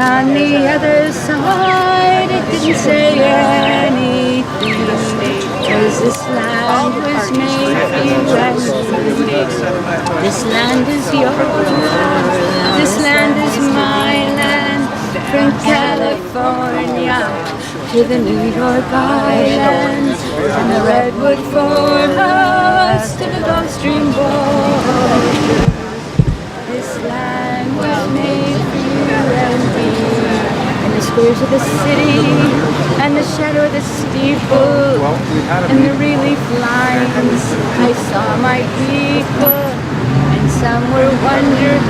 on the other side, it didn't say anything. Cause this land was made for you and me. This land is yours. This land is my land. From California to the New York Islands, and the redwood forests to the Gulf Stream border. This land was made for you and me. And the squares of the city, and the shadow of the steeple, and the relief lines, I saw my people, and some were wondering,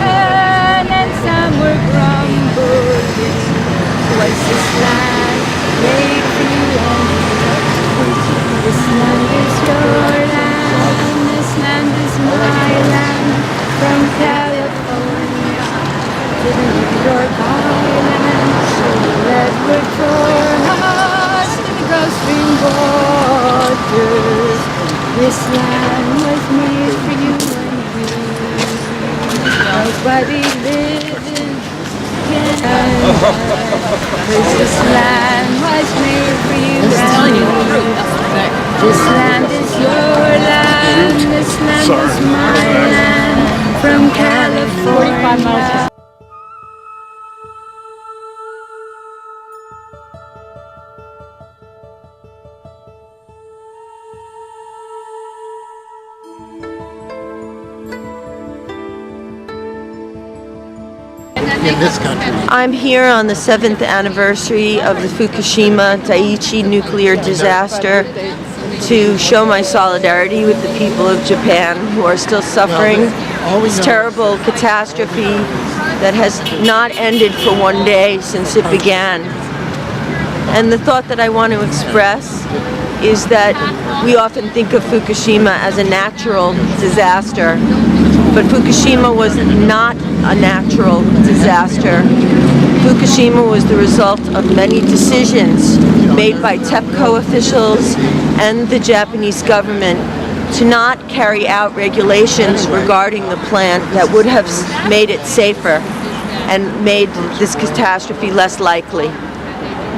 and some were grumbling. Was this land made for you and me? This land is your land, this land is my land. From California to the New York Islands, the redwood forests to the Gulf Stream borders. This land was made for you and me. Nobody lives in cause this land was made for you and me. This land is your land, this land is my land. From California. In this country. I'm here on the 7th anniversary of the Fukushima Daiichi nuclear disaster to show my solidarity with the people of Japan who are still suffering this terrible catastrophe that has not ended for one day since it began. And the thought that I want to express is that we often think of Fukushima as a natural disaster, but Fukushima was not a natural disaster. Fukushima was the result of many decisions made by TEPCO officials and the Japanese government to not carry out regulations regarding the plant that would have made it safer and made this catastrophe less likely.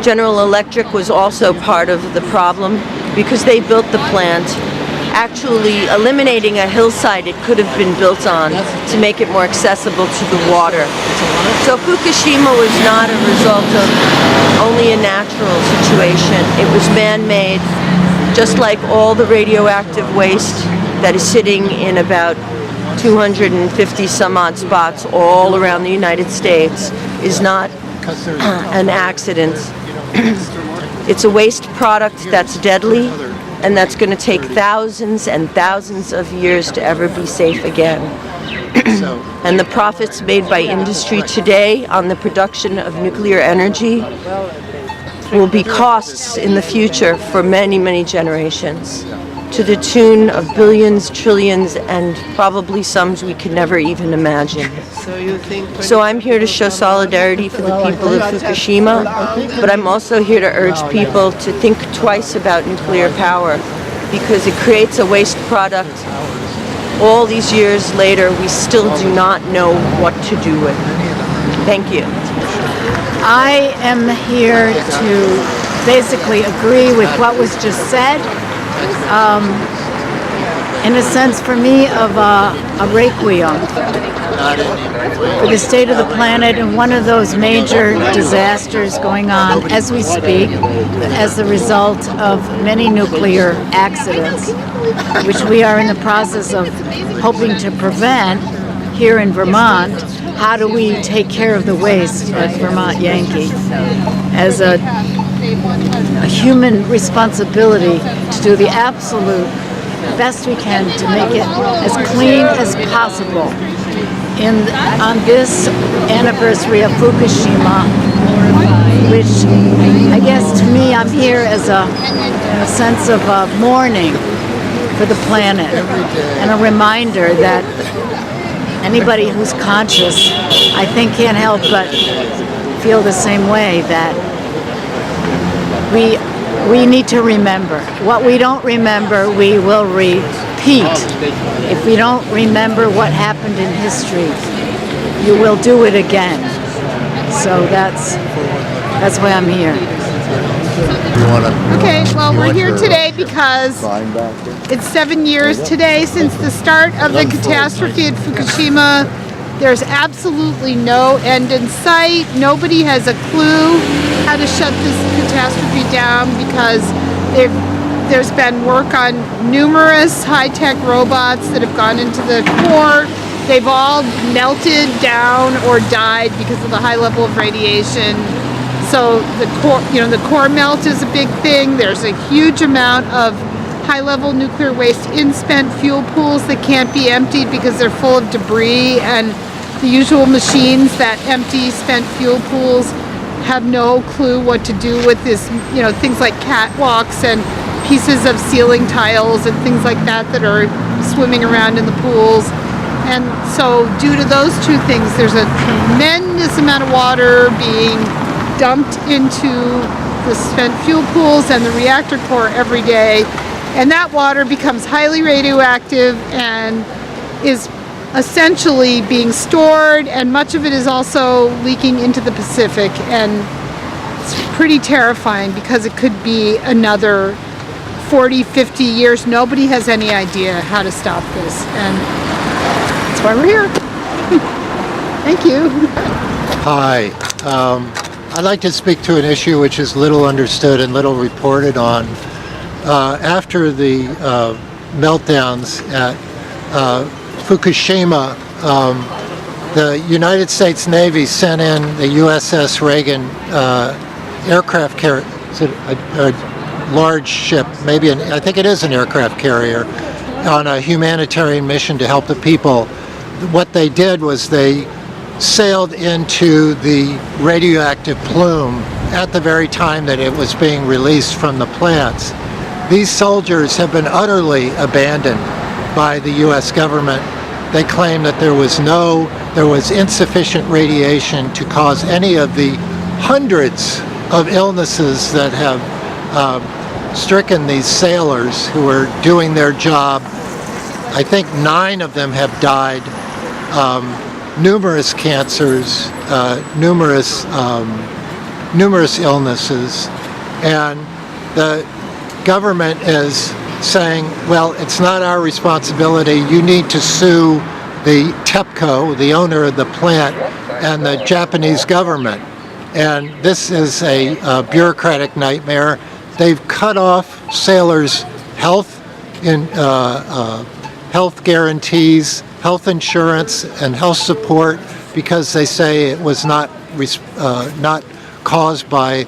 General Electric was also part of the problem because they built the plant, actually eliminating a hillside it could have been built on to make it more accessible to the water. So Fukushima was not a result of only a natural situation. It was man-made, just like all the radioactive waste that is sitting in about 250 some odd spots all around the United States is not an accident. It's a waste product that's deadly, and that's going to take thousands and thousands of years to ever be safe again. And the profits made by industry today on the production of nuclear energy will be costs in the future for many, many generations, to the tune of billions, trillions, and probably sums we could never even imagine. So I'm here to show solidarity for the people of Fukushima, but I'm also here to urge people to think twice about nuclear power, because it creates a waste product. All these years later, we still do not know what to do with it. Thank you. I am here to basically agree with what was just said. In a sense, for me, of a requiem for the state of the planet and one of those major disasters going on as we speak as the result of many nuclear accidents, which we are in the process of hoping to prevent here in Vermont. How do we take care of the waste at Vermont Yankee as a human responsibility to do the absolute best we can to make it as clean as possible on this anniversary of Fukushima, which I guess to me, I'm here as a sense of mourning for the planet and a reminder that anybody who's conscious, I think, can't help but feel the same way, that we need to remember. What we don't remember, we will repeat. If we don't remember what happened in history, you will do it again. So that's why I'm here. Okay, well, we're here today because it's 7 years today since the start of the catastrophe at Fukushima. There's absolutely no end in sight. Nobody has a clue how to shut this catastrophe down because there's been work on numerous high-tech robots that have gone into the core. They've all melted down or died because of the high level of radiation. So the core melt is a big thing. There's a huge amount of high-level nuclear waste in spent fuel pools that can't be emptied because they're full of debris, and the usual machines that empty spent fuel pools have no clue what to do with this, things like catwalks and pieces of ceiling tiles and things like that are swimming around in the pools. And so due to those two things, there's a tremendous amount of water being dumped into the spent fuel pools and the reactor core every day, and that water becomes highly radioactive and is essentially being stored, and much of it is also leaking into the Pacific, and it's pretty terrifying because it could be another 40-50 years. Nobody has any idea how to stop this, and that's why we're here. Thank you. Hi. I'd like to speak to an issue which is little understood and little reported on. After the meltdowns at Fukushima, the United States Navy sent in the USS Reagan aircraft carrier, a large ship, I think it is an aircraft carrier, on a humanitarian mission to help the people. What they did was they sailed into the radioactive plume at the very time that it was being released from the plants. These soldiers have been utterly abandoned by the U.S. government. They claim that there was insufficient radiation to cause any of the hundreds of illnesses that have stricken these sailors who are doing their job. I think 9 of them have died. Numerous cancers, numerous illnesses, and the government is saying, well, it's not our responsibility. You need to sue the TEPCO, the owner of the plant, and the Japanese government. And this is a bureaucratic nightmare. They've cut off sailors' health guarantees, health insurance, and health support because they say it was not caused by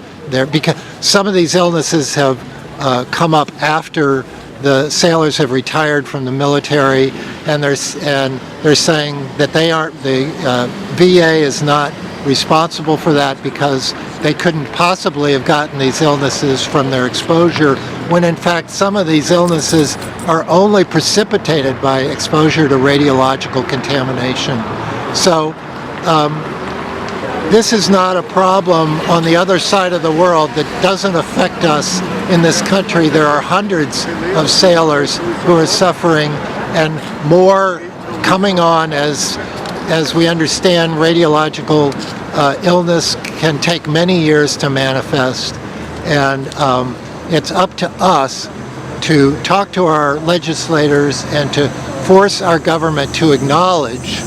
because some of these illnesses have come up after the sailors have retired from the military, and they're saying that the VA is not responsible for that because they couldn't possibly have gotten these illnesses from their exposure, when in fact some of these illnesses are only precipitated by exposure to radiological contamination. So this is not a problem on the other side of the world that doesn't affect us in this country. There are hundreds of sailors who are suffering, and more coming on as we understand radiological illness can take many years to manifest, and it's up to us to talk to our legislators and to force our government to acknowledge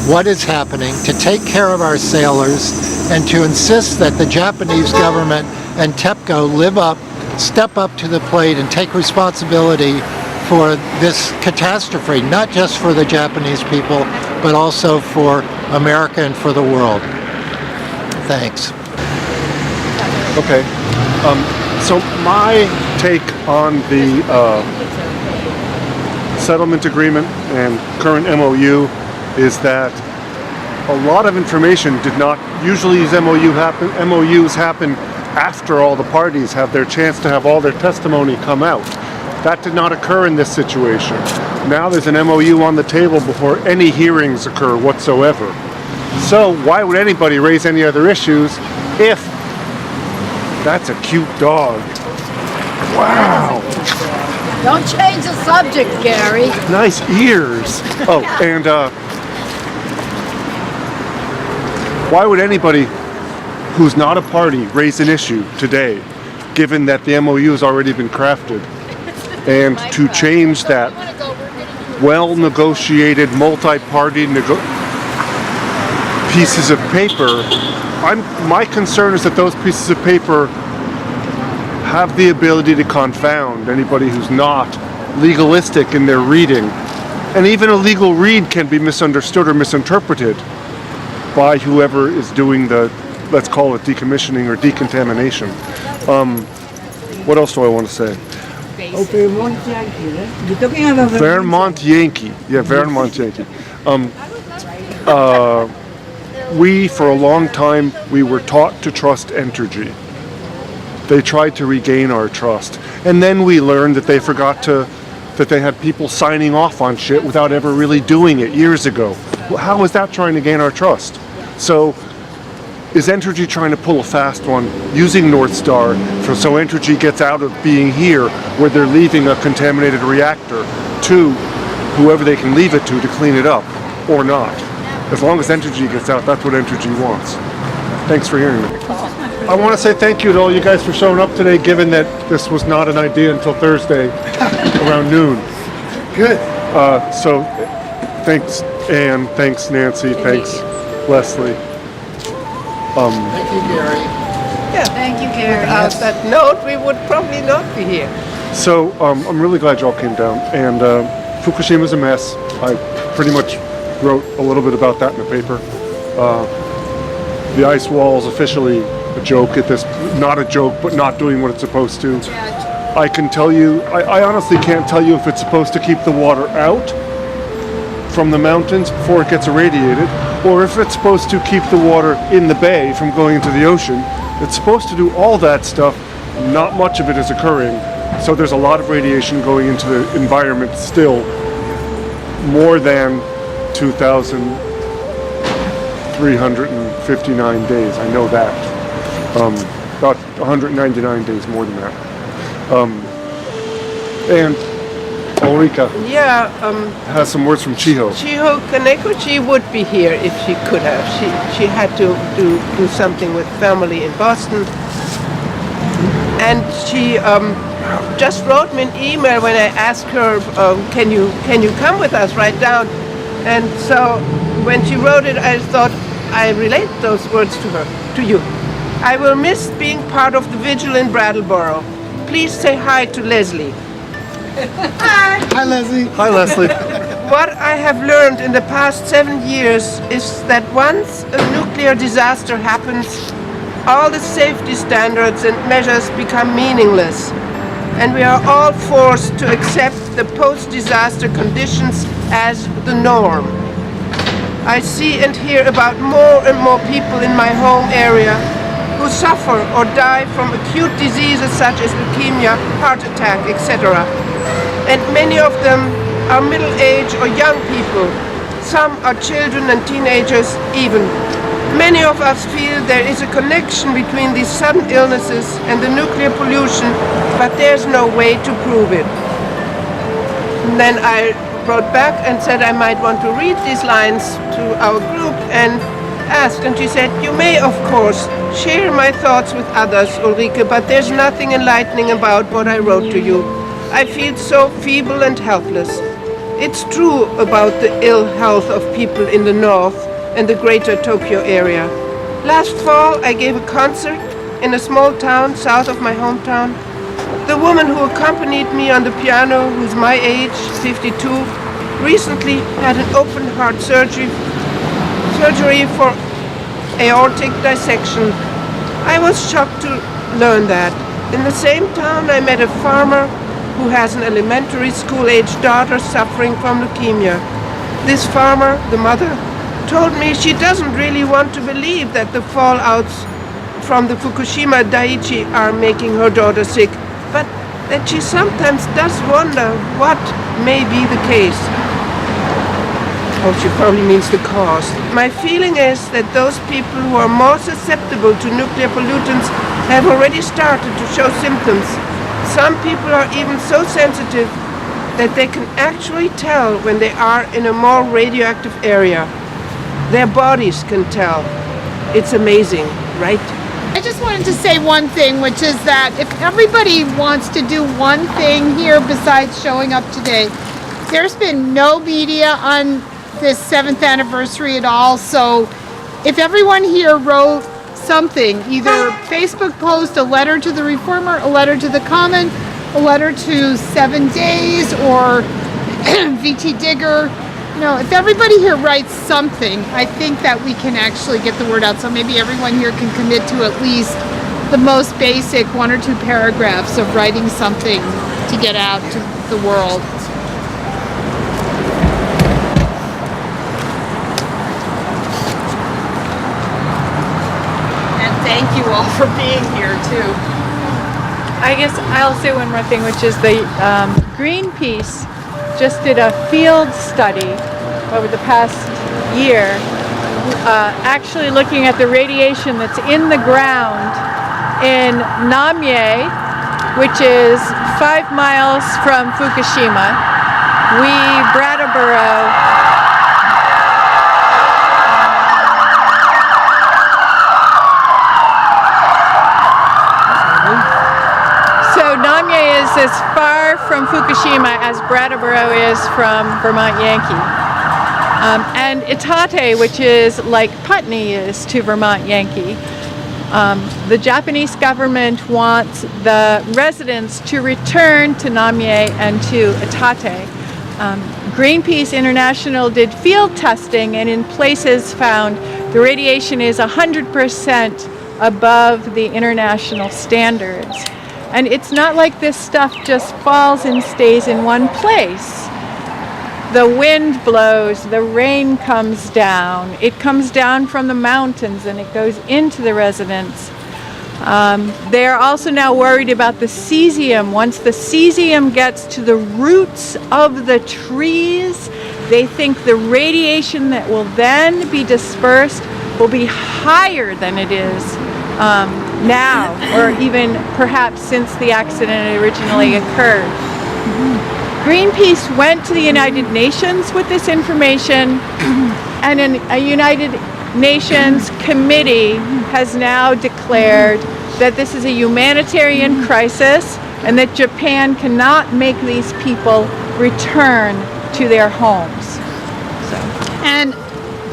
what is happening, to take care of our sailors, and to insist that the Japanese government and TEPCO step up to the plate and take responsibility for this catastrophe, not just for the Japanese people, but also for America and for the world. Thanks. Okay. So my take on the settlement agreement and current MOU is that a lot of information did not, usually these MOUs happen after all the parties have their chance to have all their testimony come out. That did not occur in this situation. Now there's an MOU on the table before any hearings occur whatsoever. So why would anybody raise any other issues if that's a cute dog? Wow. Don't change the subject, Gary. Nice ears. Oh, and why would anybody who's not a party raise an issue today, given that the MOU has already been crafted, and to change that well-negotiated, multi-party pieces of paper, my concern is that those pieces of paper have the ability to confound anybody who's not legalistic in their reading. And even a legal read can be misunderstood or misinterpreted by whoever is doing the, let's call it decommissioning or decontamination. What else do I want to say? Vermont Yankee. Yeah, Vermont Yankee. We, for a long time, we were taught to trust Entergy. They tried to regain our trust. And then we learned that they forgot that they had people signing off on shit without ever really doing it years ago. Well, how is that trying to gain our trust? So, is Entergy trying to pull a fast one using North Star so Entergy gets out of being here where they're leaving a contaminated reactor to whoever they can leave it to clean it up, or not? As long as Entergy gets out, that's what Entergy wants. Thanks for hearing me. I want to say thank you to all you guys for showing up today, given that this was not an idea until Thursday around noon. Good. So thanks Anne, thanks Nancy, thanks Leslie. Thank you, Gary. Thank you, Gary. On that note, we would probably not be here. So I'm really glad you all came down. And Fukushima's a mess. I pretty much wrote a little bit about that in the paper. The ice wall is officially a joke at this, not a joke, but not doing what it's supposed to. I can tell you, I honestly can't tell you if it's supposed to keep the water out from the mountains before it gets irradiated, or if it's supposed to keep the water in the bay from going into the ocean. It's supposed to do all that stuff. Not much of it is occurring. So there's a lot of radiation going into the environment still, more than 2,359 days. I know that. About 199 days more than that. And Ulrika has some words from Chiho. Chiho Kaneko, she would be here if she could have. She had to do something with family in Boston. And she just wrote me an email when I asked her, can you come with us right down? And so when she wrote it, I thought I relate those words to you. I will miss being part of the vigil in Brattleboro. Please say hi to Leslie. Hi. Hi, Leslie. Hi, Leslie. What I have learned in the past 7 years is that once a nuclear disaster happens, all the safety standards and measures become meaningless, and we are all forced to accept the post-disaster conditions as the norm. I see and hear about more and more people in my home area who suffer or die from acute diseases such as leukemia, heart attack, etc. And many of them are middle-aged or young people. Some are children and teenagers even. Many of us feel there is a connection between these sudden illnesses and the nuclear pollution, but there's no way to prove it. And then I wrote back and said I might want to read these lines to our group and asked, and she said, you may of course share my thoughts with others, Ulrike, but there's nothing enlightening about what I wrote to you. I feel so feeble and helpless. It's true about the ill health of people in the north and the greater Tokyo area. Last fall I gave a concert in a small town south of my hometown. The woman who accompanied me on the piano, who's my age, 52, recently had an open heart surgery for aortic dissection. I was shocked to learn that. In the same town I met a farmer who has an elementary school-aged daughter suffering from leukemia. This farmer, the mother, told me she doesn't really want to believe that the fallouts from the Fukushima Daiichi are making her daughter sick, but that she sometimes does wonder what may be the case. Oh, she probably means the cause. My feeling is that those people who are more susceptible to nuclear pollutants have already started to show symptoms. Some people are even so sensitive that they can actually tell when they are in a more radioactive area. Their bodies can tell. It's amazing, right? I just wanted to say one thing, which is that if everybody wants to do one thing here besides showing up today, there's been no media on this 7th anniversary at all. So if everyone here wrote something, either Facebook post, a letter to the Reformer, a letter to the Common, a letter to 7 Days or VT Digger, you know, if everybody here writes something, I think that we can actually get the word out. So maybe everyone here can commit to at least the most basic 1 or 2 paragraphs of writing something to get out to the world. And thank you all for being here too. I guess I'll say one more thing, which is the Greenpeace just did a field study over the past year, actually looking at the radiation that's in the ground in Namie, which is 5 miles from Fukushima. Brattleboro. Namie is as far from Fukushima as Brattleboro is from Vermont Yankee. And Itate, which is like Putney is to Vermont Yankee. The Japanese government wants the residents to return to Namie and to Itate. Greenpeace International did field testing and in places found the radiation is 100% above the international standards. And it's not like this stuff just falls and stays in one place. The wind blows, the rain comes down. It comes down from the mountains and it goes into the residents. They're also now worried about the cesium. Once the cesium gets to the roots of the trees, they think the radiation that will then be dispersed will be higher than it is now, or even perhaps since the accident originally occurred. Greenpeace went to the United Nations with this information, and a United Nations committee has now declared that this is a humanitarian crisis and that Japan cannot make these people return to their homes. And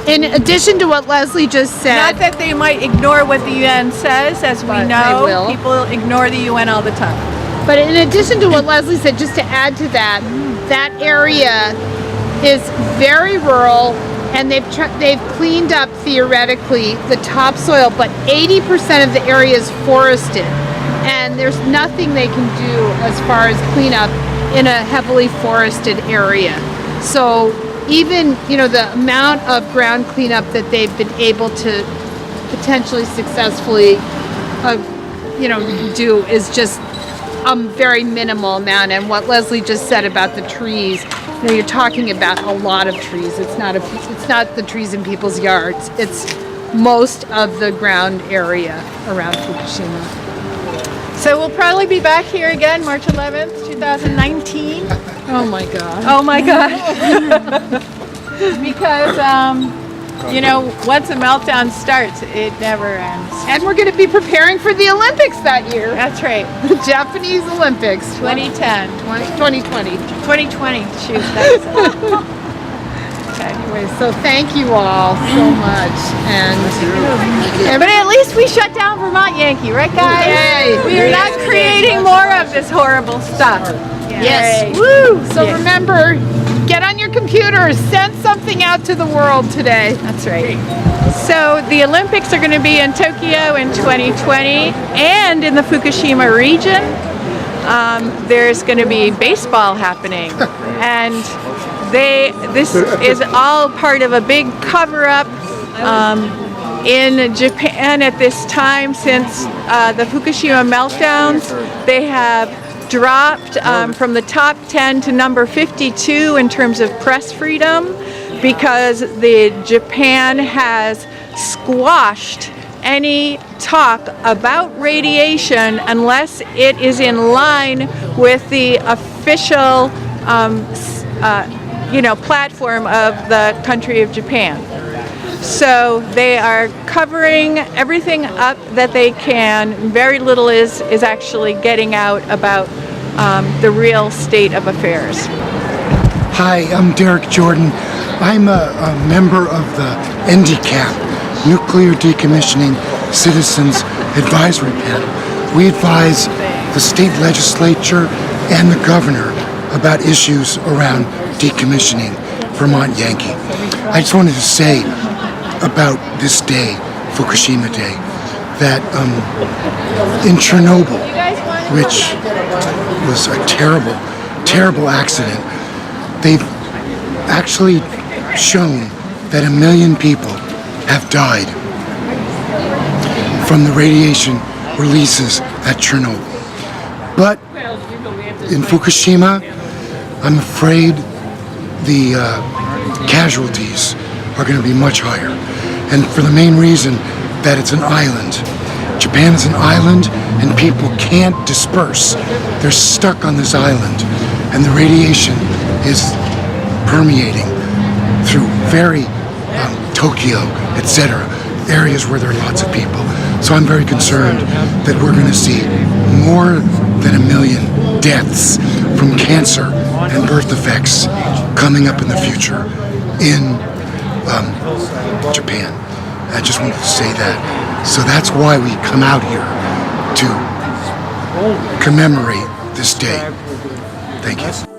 in addition to what Leslie just said, not that they might ignore what the UN says, as we know, people ignore the UN all the time. But in addition to what Leslie said, just to add to that, that area is very rural, and they've cleaned up theoretically the topsoil, but 80% of the area is forested, and there's nothing they can do as far as cleanup in a heavily forested area. So even, you know, the amount of ground cleanup that they've been able to potentially successfully, do is just a very minimal amount. And what Leslie just said about the trees, you know, you're talking about a lot of trees. It's not the trees in people's yards. It's most of the ground area around Fukushima. So we'll probably be back here again March 11th, 2019. Oh my God. Oh my God. Because, once a meltdown starts, it never ends. And we're going to be preparing for the Olympics that year. That's right. The Japanese Olympics. 2010. 2020. 2020, shoot. That's Anyway, so thank you all so much. But at least we shut down Vermont Yankee, right guys? Yay. We are not creating more of this horrible stuff. Yes. Woo! So remember, get on your computers, send something out to the world today. That's right. So the Olympics are going to be in Tokyo in 2020 and in the Fukushima region. There's going to be baseball happening, and this is all part of a big cover-up in Japan at this time. Since the Fukushima meltdowns, they have dropped from the top 10 to number 52 in terms of press freedom, because Japan has squashed any talk about radiation unless it is in line with the official platform of the country of Japan. So they are covering everything up that they can. Very little is actually getting out about the real state of affairs. Hi, I'm Derek Jordan. I'm a member of the NDCAP, Nuclear Decommissioning Citizens Advisory Panel. We advise the state legislature and the governor about issues around decommissioning Vermont Yankee. I just wanted to say about this day, Fukushima Day, that in Chernobyl, which was a terrible, terrible accident, they've actually shown that 1 million people have died from the radiation releases at Chernobyl. But in Fukushima, I'm afraid the casualties are going to be much higher. And for the main reason that it's an island. Japan is an island and people can't disperse. They're stuck on this island and the radiation is permeating through very Tokyo, etc., areas where there are lots of people. So I'm very concerned that we're going to see more than 1 million deaths from cancer and birth defects coming up in the future in Japan. I just wanted to say that. So that's why we come out here to commemorate this day. Thank you.